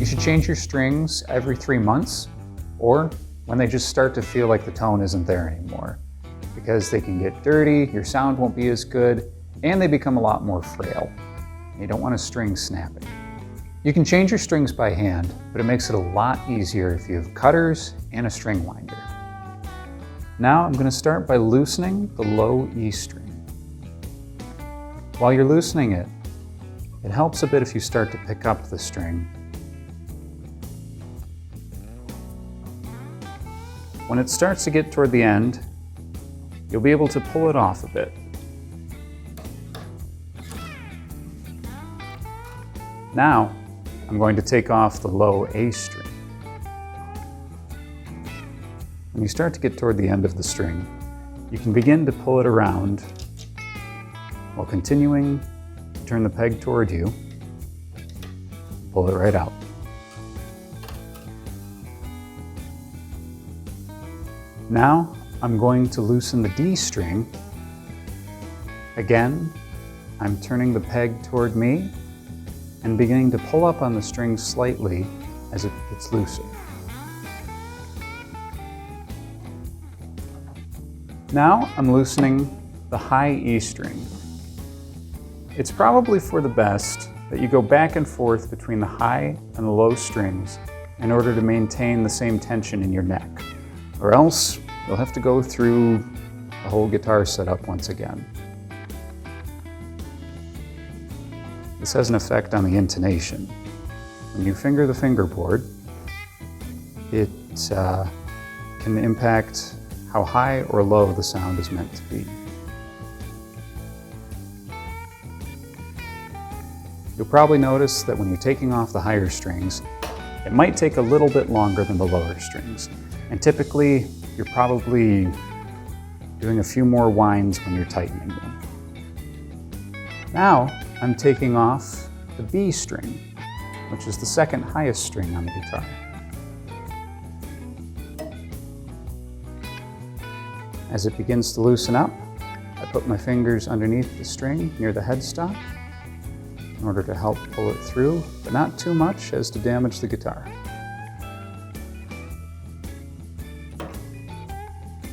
You should change your strings every 3 months or when they just start to feel like the tone isn't there anymore, because they can get dirty, your sound won't be as good, and they become a lot more frail. You don't want a string snapping. You can change your strings by hand, but it makes it a lot easier if you have cutters and a string winder. Now I'm going to start by loosening the low E string. While you're loosening it, it helps a bit if you start to pick up the string. When it starts to get toward the end, you'll be able to pull it off a bit. Now, I'm going to take off the low A string. When you start to get toward the end of the string, you can begin to pull it around while continuing to turn the peg toward you. Pull it right out. Now, I'm going to loosen the D string. Again, I'm turning the peg toward me and beginning to pull up on the string slightly as it gets looser. Now I'm loosening the high E string. It's probably for the best that you go back and forth between the high and the low strings in order to maintain the same tension in your neck, or else you'll have to go through the whole guitar setup once again. This has an effect on the intonation. When you finger the fingerboard, it can impact how high or low the sound is meant to be. You'll probably notice that when you're taking off the higher strings, it might take a little bit longer than the lower strings. And typically, you're probably doing a few more winds when you're tightening them. Now, I'm taking off the B string, which is the second highest string on the guitar. As it begins to loosen up, I put my fingers underneath the string near the headstock in order to help pull it through, but not too much as to damage the guitar.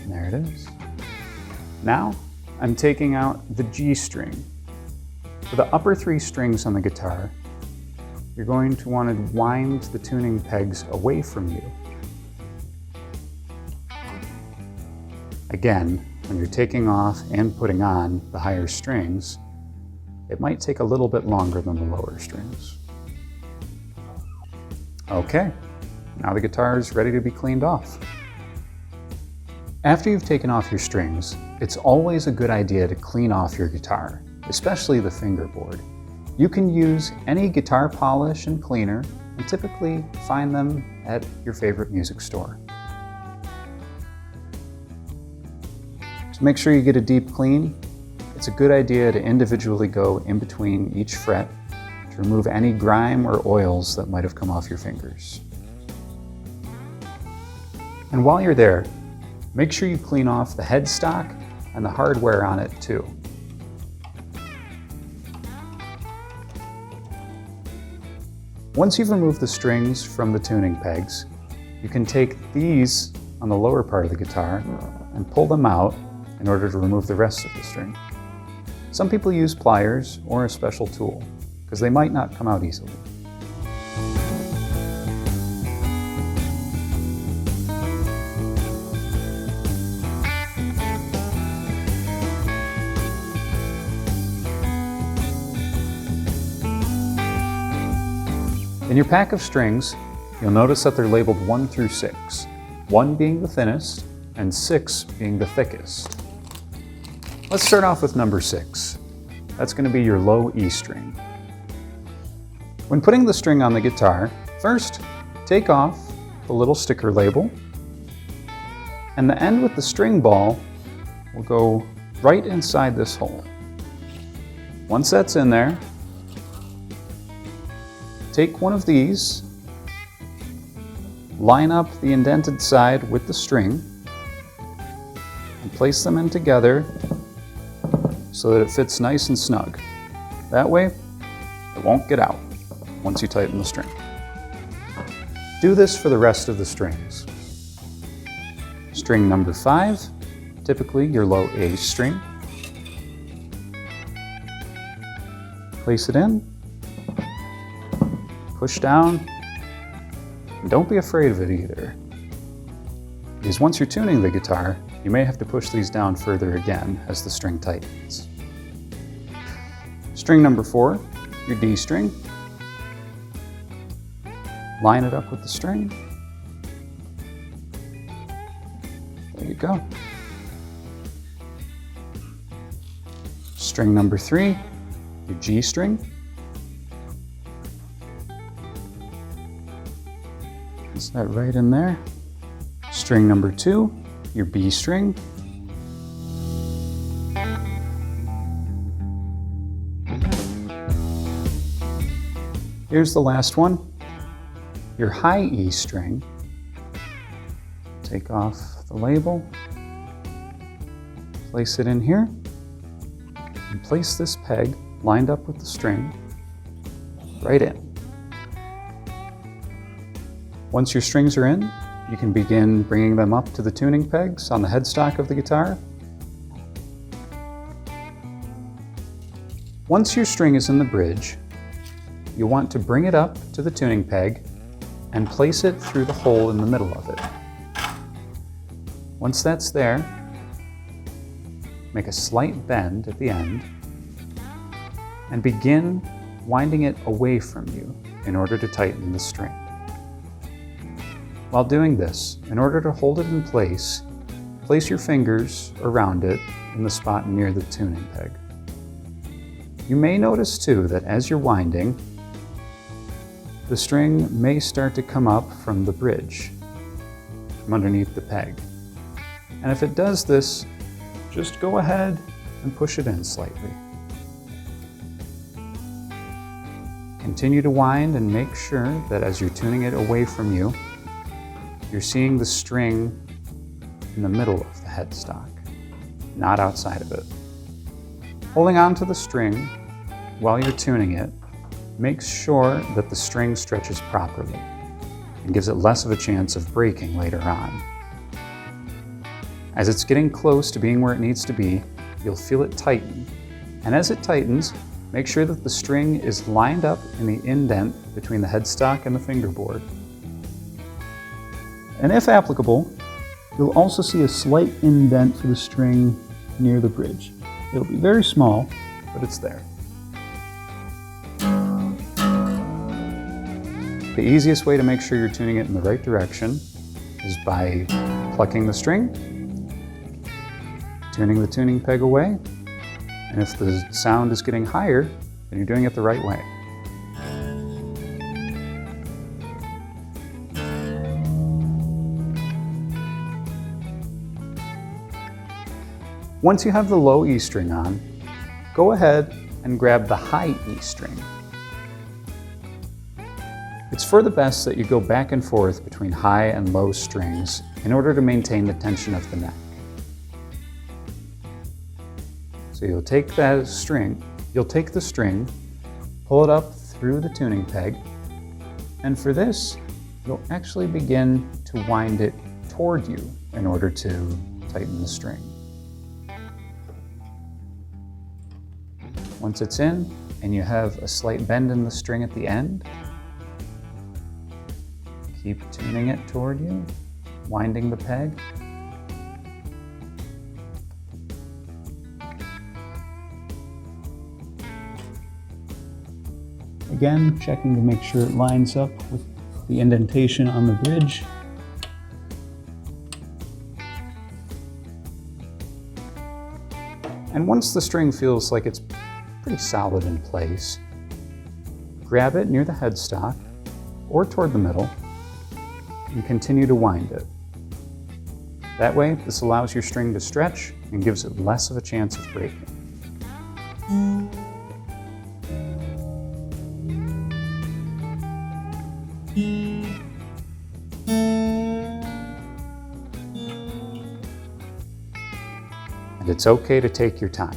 And there it is. Now, I'm taking out the G string. For the upper 3 strings on the guitar, you're going to want to wind the tuning pegs away from you. Again, when you're taking off and putting on the higher strings, it might take a little bit longer than the lower strings. Okay, now the guitar is ready to be cleaned off. After you've taken off your strings, it's always a good idea to clean off your guitar, especially the fingerboard. You can use any guitar polish and cleaner and typically find them at your favorite music store. To make sure you get a deep clean, it's a good idea to individually go in between each fret to remove any grime or oils that might have come off your fingers. And while you're there, make sure you clean off the headstock and the hardware on it too. Once you've removed the strings from the tuning pegs, you can take these on the lower part of the guitar and pull them out in order to remove the rest of the string. Some people use pliers or a special tool, because they might not come out easily. In your pack of strings, you'll notice that they're labeled 1 through 6, 1 being the thinnest and 6 being the thickest. Let's start off with number 6. That's going to be your low E string. When putting the string on the guitar, first take off the little sticker label, and the end with the string ball will go right inside this hole. Once that's in there, take one of these, line up the indented side with the string, and place them in together so that it fits nice and snug. That way, it won't get out once you tighten the string. Do this for the rest of the strings. String number 5, typically your low A string. Place it in, push down, and don't be afraid of it either. Because once you're tuning the guitar, you may have to push these down further again as the string tightens. String number 4, your D string. Line it up with the string. There you go. String number 3, your G string. Place that right in there. String number 2, your B string. Here's the last one, your high E string. Take off the label, place it in here, and place this peg lined up with the string right in. Once your strings are in, you can begin bringing them up to the tuning pegs on the headstock of the guitar. Once your string is in the bridge, you want to bring it up to the tuning peg and place it through the hole in the middle of it. Once that's there, make a slight bend at the end and begin winding it away from you in order to tighten the string. While doing this, in order to hold it in place, place your fingers around it in the spot near the tuning peg. You may notice too that as you're winding, the string may start to come up from the bridge, from underneath the peg. And if it does this, just go ahead and push it in slightly. Continue to wind and make sure that as you're tuning it away from you, you're seeing the string in the middle of the headstock, not outside of it. Holding on to the string while you're tuning it makes sure that the string stretches properly and gives it less of a chance of breaking later on. As it's getting close to being where it needs to be, you'll feel it tighten. And as it tightens, make sure that the string is lined up in the indent between the headstock and the fingerboard. And if applicable, you'll also see a slight indent for the string near the bridge. It'll be very small, but it's there. The easiest way to make sure you're tuning it in the right direction is by plucking the string, tuning the tuning peg away, and if the sound is getting higher, then you're doing it the right way. Once you have the low E string on, go ahead and grab the high E string. It's for the best that you go back and forth between high and low strings in order to maintain the tension of the neck. So you'll take the string, pull it up through the tuning peg, and for this, you'll actually begin to wind it toward you in order to tighten the string. Once it's in, and you have a slight bend in the string at the end, keep tuning it toward you, winding the peg. Again, checking to make sure it lines up with the indentation on the bridge. And once the string feels like it's pretty solid in place, grab it near the headstock or toward the middle and continue to wind it. That way, this allows your string to stretch and gives it less of a chance of breaking. And it's okay to take your time.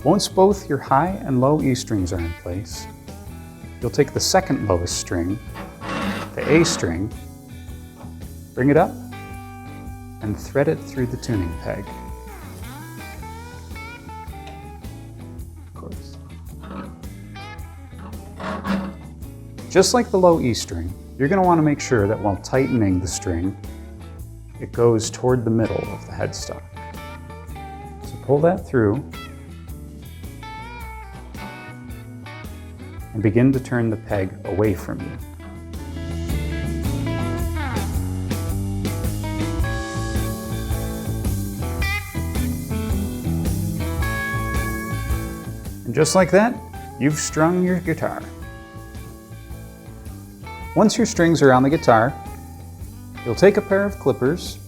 Once both your high and low E strings are in place, you'll take the second lowest string, the A string, bring it up, and thread it through the tuning peg. Of course. Just like the low E string, you're going to want to make sure that while tightening the string, it goes toward the middle of the headstock. So pull that through and begin to turn the peg away from you. And just like that, you've strung your guitar. Once your strings are on the guitar, you'll take a pair of clippers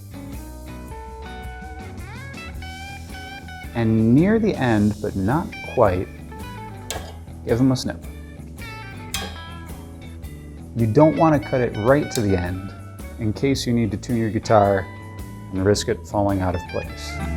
and near the end, but not quite, give them a snip. You don't want to cut it right to the end in case you need to tune your guitar and risk it falling out of place.